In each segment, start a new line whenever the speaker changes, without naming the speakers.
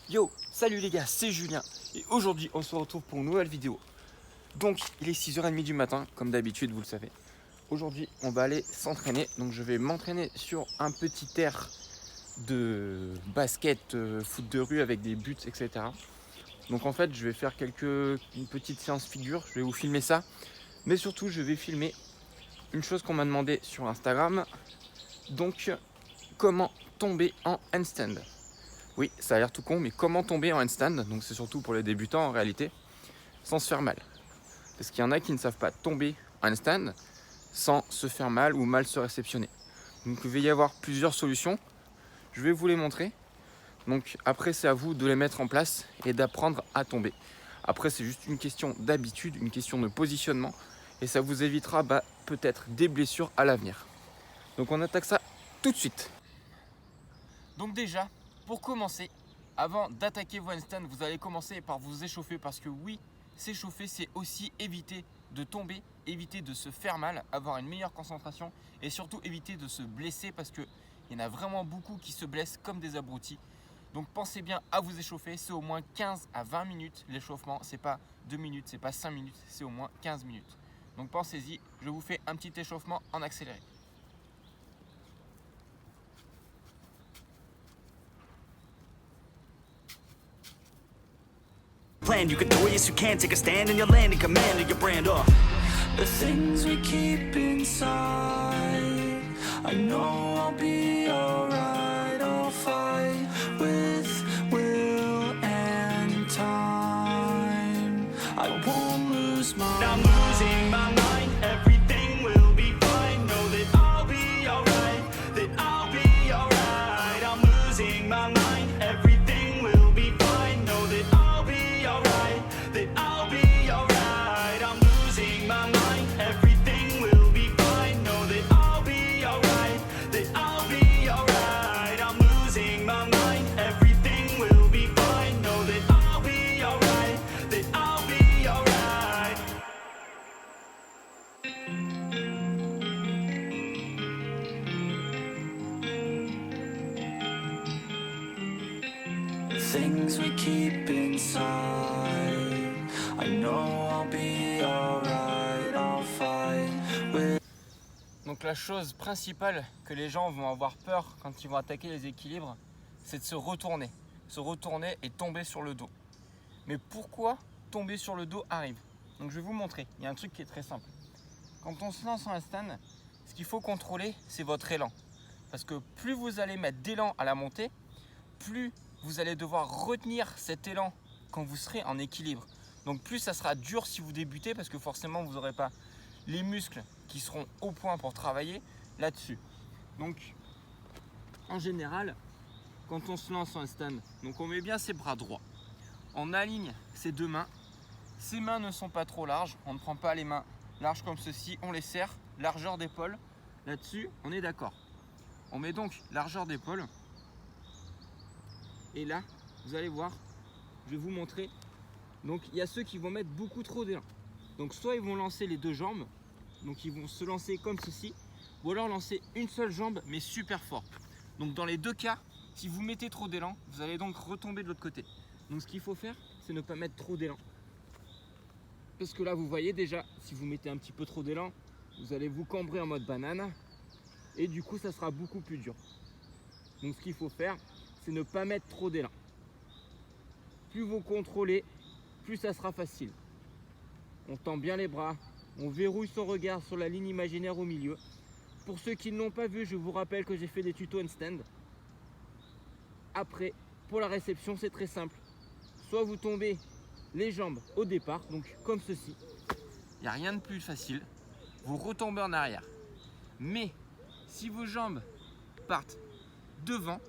Yo, salut les gars, c'est Julien et aujourd'hui on se retrouve pour une nouvelle vidéo. Donc il est 6h30 du matin, comme d'habitude vous le savez. Aujourd'hui on va aller s'entraîner, donc je vais m'entraîner sur un petit air de basket, foot de rue avec des buts, etc. Donc en fait je vais faire une petite séance figure, je vais vous filmer ça. Mais surtout je vais filmer une chose qu'on m'a demandé sur Instagram. Donc comment tomber en handstand. Oui, ça a l'air tout con, mais comment tomber en handstand? Donc c'est surtout pour les débutants en réalité, sans se faire mal. Parce qu'il y en a qui ne savent pas tomber en handstand sans se faire mal ou mal se réceptionner. Donc il va y avoir plusieurs solutions. Je vais vous les montrer. Donc après c'est à vous de les mettre en place et d'apprendre à tomber. Après c'est juste une question d'habitude, une question de positionnement. Et ça vous évitera peut-être des blessures à l'avenir. Donc on attaque ça tout de suite. Donc déjà, pour commencer, avant d'attaquer vos handstands, vous allez commencer par vous échauffer parce que oui, s'échauffer, c'est aussi éviter de tomber, éviter de se faire mal, avoir une meilleure concentration et surtout éviter de se blesser parce qu'il y en a vraiment beaucoup qui se blessent comme des abrutis. Donc pensez bien à vous échauffer, c'est au moins 15 à 20 minutes l'échauffement, c'est pas 2 minutes, c'est pas 5 minutes, c'est au moins 15 minutes. Donc pensez-y, je vous fais un petit échauffement en accéléré.
You can do it, yes you can. Take a stand and you'll land in command of your brand. The things we keep inside, I know I'll be alright. I'll fight with will and time. I won't lose my mind. I'm losing my mind. Everything will be fine. Know that I'll be alright. That I'll be alright. I'm losing my mind. Everything will be fine. Know that I'll be alright. That I'll be alright. I'm losing my mind. Everything will be fine. Know that I'll be alright. That I'll be alright. I'm losing my mind. Everything will be fine. Know that I'll be alright. That I'll be alright. Things we keep inside, I know I'll be alright. I'll fight with...
Donc la chose principale que les gens vont avoir peur quand ils vont attaquer les équilibres, c'est de se retourner et tomber sur le dos. Mais pourquoi tomber sur le dos arrive? Donc je vais vous montrer, il y a un truc qui est très simple. Quand on se lance en handstand, ce qu'il faut contrôler, c'est votre élan. Parce que plus vous allez mettre d'élan à la montée, plus vous allez devoir retenir cet élan quand vous serez en équilibre. Donc plus ça sera dur si vous débutez parce que forcément vous n'aurez pas les muscles qui seront au point pour travailler là-dessus. Donc en général, quand on se lance en handstand, donc on met bien ses bras droits. On aligne ses deux mains. Ses mains ne sont pas trop larges. On ne prend pas les mains larges comme ceci. On les serre, largeur d'épaule. Là-dessus, on est d'accord. On met donc largeur d'épaule. Et là, vous allez voir, je vais vous montrer. Donc il y a ceux qui vont mettre beaucoup trop d'élan. Donc soit ils vont lancer les deux jambes, donc ils vont se lancer comme ceci, ou alors lancer une seule jambe mais super fort. Donc dans les deux cas, si vous mettez trop d'élan, vous allez donc retomber de l'autre côté. Donc ce qu'il faut faire, c'est ne pas mettre trop d'élan. Parce que là vous voyez déjà, si vous mettez un petit peu trop d'élan, vous allez vous cambrer en mode banane. Et du coup ça sera beaucoup plus dur. Donc ce qu'il faut faire, c'est ne pas mettre trop d'élan. Plus vous contrôlez, plus ça sera facile. On tend bien les bras, on verrouille son regard sur la ligne imaginaire au milieu. Pour ceux qui ne l'ont pas vu, je vous rappelle que j'ai fait des tutos handstand. Après, pour la réception, c'est très simple. Soit vous tombez les jambes au départ, donc comme ceci. Il n'y a rien de plus facile. Vous retombez en arrière. Mais si vos jambes partent devant,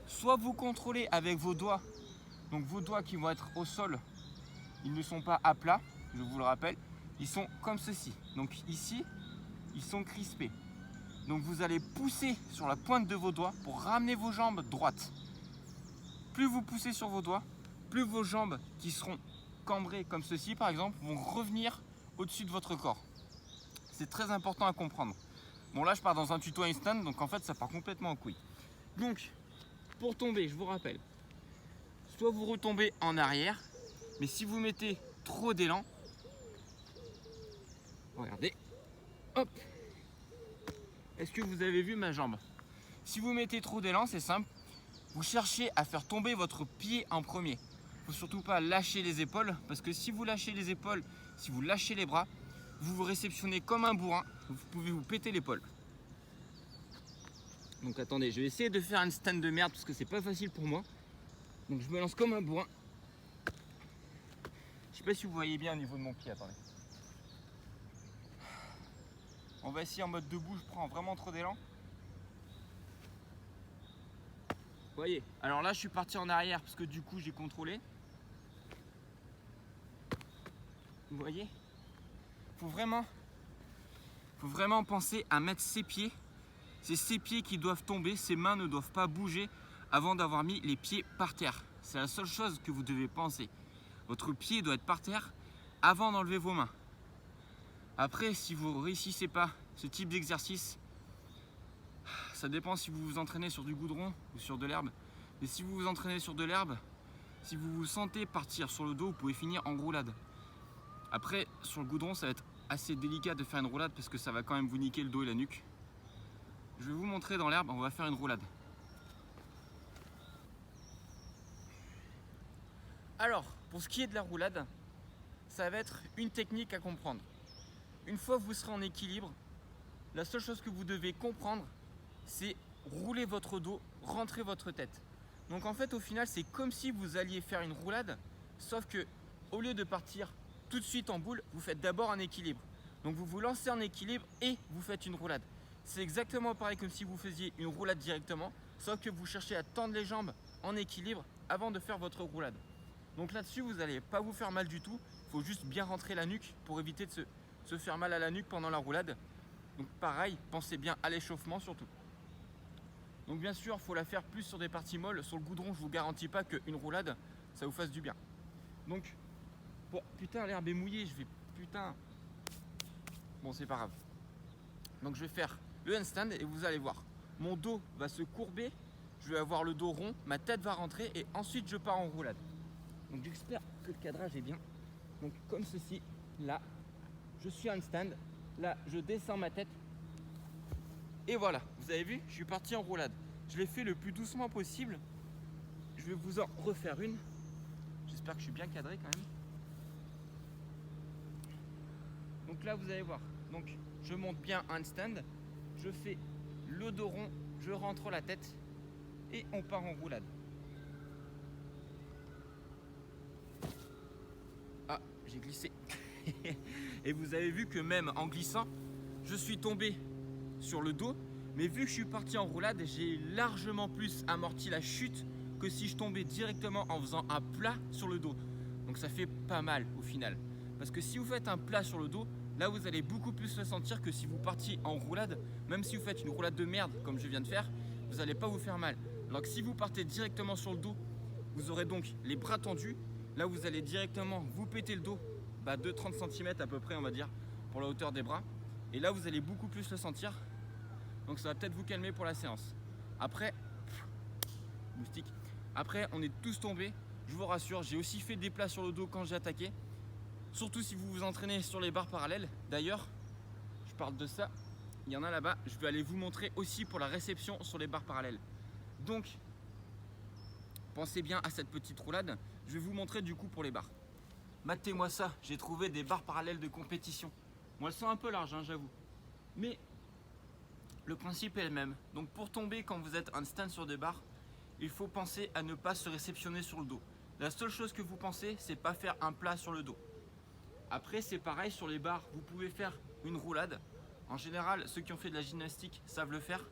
soit vous contrôlez avec vos doigts, donc vos doigts qui vont être au sol, ils ne sont pas à plat, je vous le rappelle, ils sont comme ceci. Donc ici, ils sont crispés. Donc vous allez pousser sur la pointe de vos doigts pour ramener vos jambes droites. Plus vous poussez sur vos doigts, plus vos jambes qui seront cambrées comme ceci par exemple vont revenir au-dessus de votre corps. C'est très important à comprendre. Bon là je pars dans un tuto handstand, donc en fait ça part complètement en couille. Donc pour tomber, je vous rappelle, soit vous retombez en arrière, mais si vous mettez trop d'élan, regardez, hop, est-ce que vous avez vu ma jambe? Si vous mettez trop d'élan, c'est simple, vous cherchez à faire tomber votre pied en premier. Il ne faut surtout pas lâcher les épaules, parce que si vous lâchez les épaules, si vous lâchez les bras, vous vous réceptionnez comme un bourrin, vous pouvez vous péter l'épaule. Donc attendez, je vais essayer de faire un stand de merde parce que c'est pas facile pour moi. Donc je me lance comme un bourrin. Je sais pas si vous voyez bien au niveau de mon pied, attendez. On va essayer en mode debout, je prends vraiment trop d'élan. Vous voyez, alors là je suis parti en arrière parce que du coup j'ai contrôlé. Vous voyez, faut vraiment penser à mettre ses pieds. C'est ses pieds qui doivent tomber, ses mains ne doivent pas bouger avant d'avoir mis les pieds par terre. C'est la seule chose que vous devez penser. Votre pied doit être par terre avant d'enlever vos mains. Après, si vous ne réussissez pas ce type d'exercice, ça dépend si vous vous entraînez sur du goudron ou sur de l'herbe. Mais si vous vous entraînez sur de l'herbe, si vous vous sentez partir sur le dos, vous pouvez finir en roulade. Après, sur le goudron, ça va être assez délicat de faire une roulade parce que ça va quand même vous niquer le dos et la nuque. Je vais vous montrer dans l'herbe, on va faire une roulade. Alors, pour ce qui est de la roulade, ça va être une technique à comprendre. Une fois que vous serez en équilibre, la seule chose que vous devez comprendre, c'est rouler votre dos, rentrer votre tête. Donc en fait, au final, c'est comme si vous alliez faire une roulade, sauf que au lieu de partir tout de suite en boule, vous faites d'abord un équilibre. Donc vous vous lancez en équilibre et vous faites une roulade. C'est exactement pareil comme si vous faisiez une roulade directement, sauf que vous cherchez à tendre les jambes en équilibre avant de faire votre roulade. Donc là-dessus, vous n'allez pas vous faire mal du tout. Il faut juste bien rentrer la nuque pour éviter de se faire mal à la nuque pendant la roulade. Donc pareil, pensez bien à l'échauffement surtout. Donc bien sûr, il faut la faire plus sur des parties molles. Sur le goudron, je ne vous garantis pas qu'une roulade, ça vous fasse du bien. Donc, bon, putain, l'herbe est mouillée, je vais... Putain. Bon, c'est pas grave. Donc je vais faire le handstand et vous allez voir. Mon dos va se courber, je vais avoir le dos rond, ma tête va rentrer et ensuite je pars en roulade. Donc j'espère que le cadrage est bien. Donc comme ceci, là, je suis handstand, là je descends ma tête. Et voilà, vous avez vu, je suis parti en roulade. Je l'ai fait le plus doucement possible. Je vais vous en refaire une. J'espère que je suis bien cadré quand même. Donc là vous allez voir. Donc je monte bien handstand, je fais le dos rond, je rentre la tête et on part en roulade. Ah, j'ai glissé. Et vous avez vu que même en glissant, je suis tombé sur le dos, mais vu que je suis parti en roulade, j'ai largement plus amorti la chute que si je tombais directement en faisant un plat sur le dos. Donc ça fait pas mal au final. Parce que si vous faites un plat sur le dos, là vous allez beaucoup plus le sentir que si vous partiez en roulade. Même si vous faites une roulade de merde comme je viens de faire, vous n'allez pas vous faire mal. Alors que si vous partez directement sur le dos, vous aurez donc les bras tendus. Là vous allez directement vous péter le dos de 30 cm à peu près on va dire pour la hauteur des bras. Et là vous allez beaucoup plus le sentir. Donc ça va peut-être vous calmer pour la séance. Après, moustique. Après on est tous tombés. Je vous rassure, j'ai aussi fait des plats sur le dos quand j'ai attaqué. Surtout si vous vous entraînez sur les barres parallèles. D'ailleurs, je parle de ça, il y en a là-bas. Je vais aller vous montrer aussi pour la réception sur les barres parallèles. Donc, pensez bien à cette petite roulade. Je vais vous montrer du coup pour les barres. Matez-moi ça, j'ai trouvé des barres parallèles de compétition. Moi, elles sont un peu larges, hein, j'avoue. Mais le principe est le même. Donc pour tomber quand vous êtes handstand sur des barres, il faut penser à ne pas se réceptionner sur le dos. La seule chose que vous pensez, c'est pas faire un plat sur le dos. Après, c'est pareil sur les barres, vous pouvez faire une roulade. En général, ceux qui ont fait de la gymnastique savent le faire.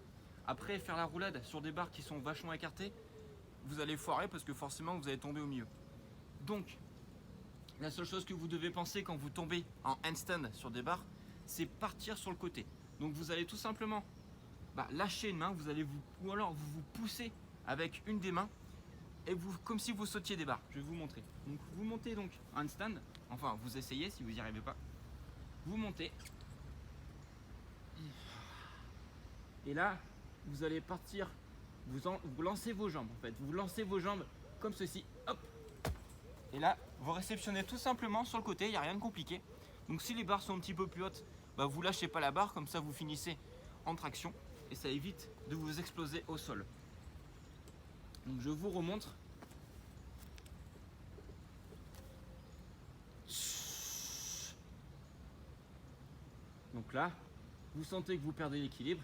Après, faire la roulade sur des barres qui sont vachement écartées, vous allez foirer parce que forcément, vous allez tomber au milieu. Donc, la seule chose que vous devez penser quand vous tombez en handstand sur des barres, c'est partir sur le côté. Donc, vous allez tout simplement lâcher une main, ou alors vous vous poussez avec une des mains et vous, comme si vous sautiez des barres. Je vais vous montrer. Donc vous montez donc en handstand, enfin vous essayez si vous n'y arrivez pas. Vous montez. Et là, vous allez partir, vous lancez vos jambes en fait. Vous lancez vos jambes comme ceci. Hop. Et là, vous réceptionnez tout simplement sur le côté, il n'y a rien de compliqué. Donc si les barres sont un petit peu plus hautes, bah, vous lâchez pas la barre, comme ça vous finissez en traction et ça évite de vous exploser au sol. Donc je vous remontre. Donc là, vous sentez que vous perdez l'équilibre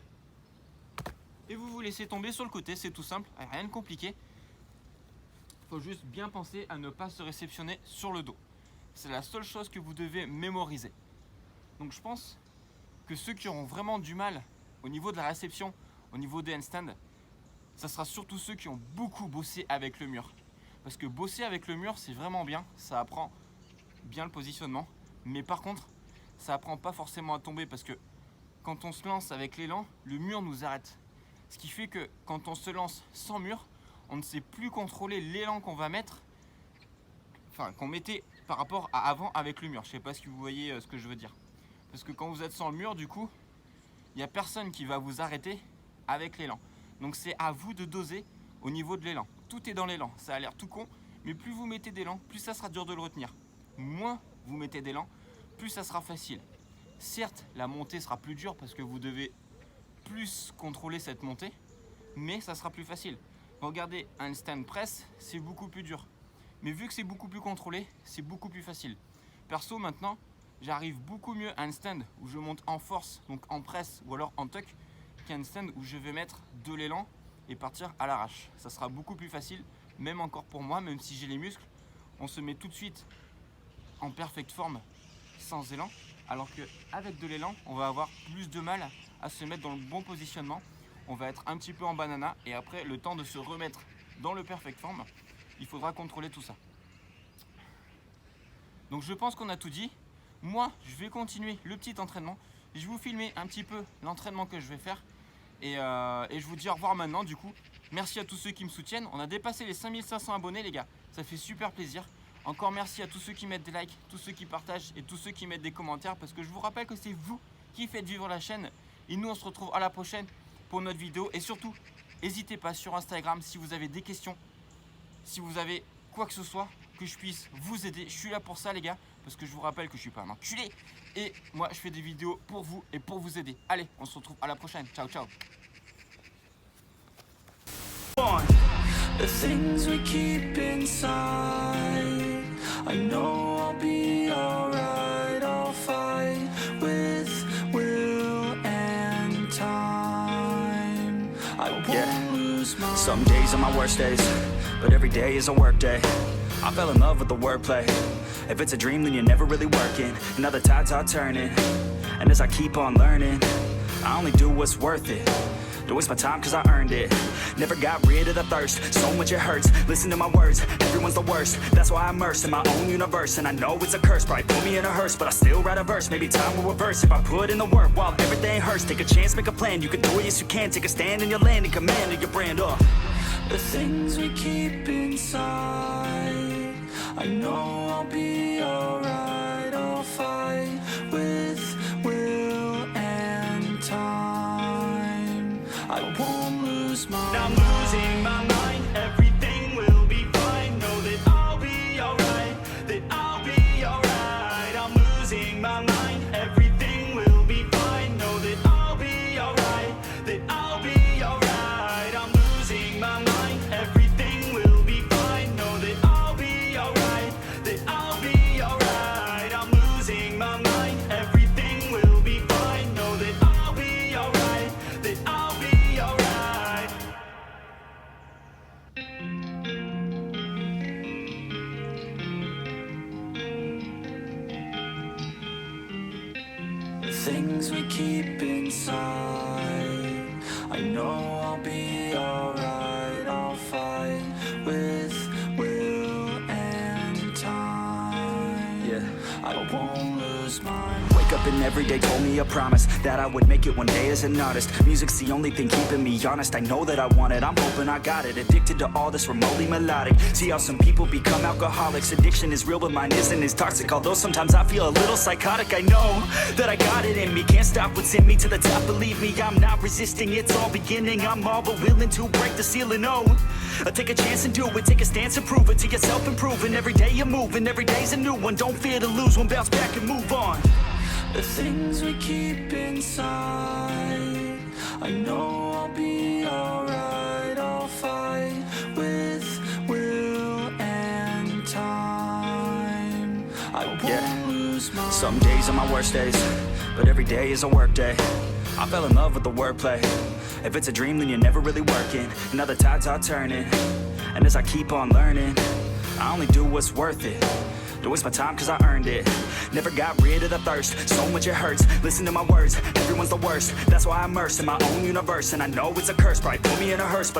et vous vous laissez tomber sur le côté, c'est tout simple, rien de compliqué. Il faut juste bien penser à ne pas se réceptionner sur le dos. C'est la seule chose que vous devez mémoriser. Donc je pense que ceux qui auront vraiment du mal au niveau de la réception, au niveau des handstands, ça sera surtout ceux qui ont beaucoup bossé avec le mur. Parce que bosser avec le mur, c'est vraiment bien, ça apprend bien le positionnement. Mais par contre, ça apprend pas forcément à tomber parce que quand on se lance avec l'élan, le mur nous arrête. Ce qui fait que quand on se lance sans mur, on ne sait plus contrôler l'élan qu'on va mettre, enfin qu'on mettait par rapport à avant avec le mur. Je sais pas si vous voyez ce que je veux dire. Parce que quand vous êtes sans le mur, du coup, il n'y a personne qui va vous arrêter avec l'élan. Donc c'est à vous de doser au niveau de l'élan. Tout est dans l'élan, ça a l'air tout con, mais plus vous mettez d'élan, plus ça sera dur de le retenir. Moins vous mettez d'élan, plus ça sera facile. Certes, la montée sera plus dure parce que vous devez plus contrôler cette montée, mais ça sera plus facile. Regardez, un handstand press, c'est beaucoup plus dur. Mais vu que c'est beaucoup plus contrôlé, c'est beaucoup plus facile. Perso, maintenant, j'arrive beaucoup mieux à un handstand où je monte en force, donc en press ou alors en tuck, qu'un handstand où je vais mettre de l'élan et partir à l'arrache. Ça sera beaucoup plus facile, même encore pour moi, même si j'ai les muscles. On se met tout de suite en perfect forme sans élan, alors qu'avec de l'élan, on va avoir plus de mal à se mettre dans le bon positionnement. On va être un petit peu en banana et après, le temps de se remettre dans le perfect form, il faudra contrôler tout ça. Donc je pense qu'on a tout dit. Moi, je vais continuer le petit entraînement. Je vais vous filmer un petit peu l'entraînement que je vais faire. Et je vous dis au revoir maintenant du coup. Merci à tous ceux qui me soutiennent. On a dépassé les 5500 abonnés les gars. Ça fait super plaisir. Encore merci à tous ceux qui mettent des likes, tous ceux qui partagent et tous ceux qui mettent des commentaires. Parce que je vous rappelle que c'est vous qui faites vivre la chaîne. Et nous on se retrouve à la prochaine pour notre vidéo. Et surtout, n'hésitez pas sur Instagram si vous avez des questions. Si vous avez quoi que ce soit, que je puisse vous aider. Je suis là pour ça les gars. Parce que je vous rappelle que je suis pas un enculé. Et moi je fais des vidéos pour vous et pour vous aider. Allez, on se retrouve à la prochaine. Ciao, ciao.
The things we keep inside, I know I'll be alright. I'll fight with will and time. I won't lose my. Some days are my worst days, but every day is a work day. I fell in love with the wordplay. If it's a dream, then you're never really working. And now the tides are turning, and as I keep on learning, I only do what's worth it. Don't waste my time cause I earned it. Never got rid of the thirst, so much it hurts. Listen to my words, everyone's the worst. That's why I'm immersed in my own universe. And I know it's a curse, probably put me in a hearse, but I still write a verse. Maybe time will reverse if I put in the work while everything hurts. Take a chance, make a plan, you can do it, yes you can. Take a stand in your land and command of your brand. The things we keep inside, I know I'll be alright. I'll fight with will and time. I won't lose my mind. I'm losing my mind. Everything will be fine. Know that I'll be alright. That I'll be alright. I'm losing my mind. Everything will be fine. Know that I'll be alright. That I'll be alright. I'm losing my mind. Everything will be fine. Know that I'll be alright. That I'll be alright. I'm losing my mind. Everything will be fine. Know that I'll be alright. That I'll be alright. The things we keep inside, I know I'll be alright. I'll fight with will and time. Yeah, I won't lose my mind. Wake up and every day told me a promise that I would make it one day as an artist. Music's the only thing keeping me honest. I know that I want it, I'm hoping I got it. Addicted to all this remotely melodic. See how some people become alcoholics. Addiction is real but mine isn't as toxic. Although sometimes I feel a little psychotic. I know that I got it in me. Can't stop what's in me to the top. Believe me, I'm not resisting. It's all beginning. I'm all but willing to break the ceiling. Oh, take a chance and do it. Take a stance and prove it to yourself. Improving every day you're moving. Every day's a new one. Don't fear to lose one. Bounce back and move on. The things we keep inside, I know I'll be alright. I'll fight with will and time. I won't lose my... Some days are my worst days, but every day is a work day. I fell in love with the wordplay. If it's a dream, then you're never really working. And other tides are turning. And as I keep on learning, I only do what's worth it. Don't waste my time cause I earned it. Never got rid of the thirst, so much it hurts. Listen to my words, everyone's the worst. That's why I'm immersed in my own universe. And I know it's a curse, probably put me in a hearse, but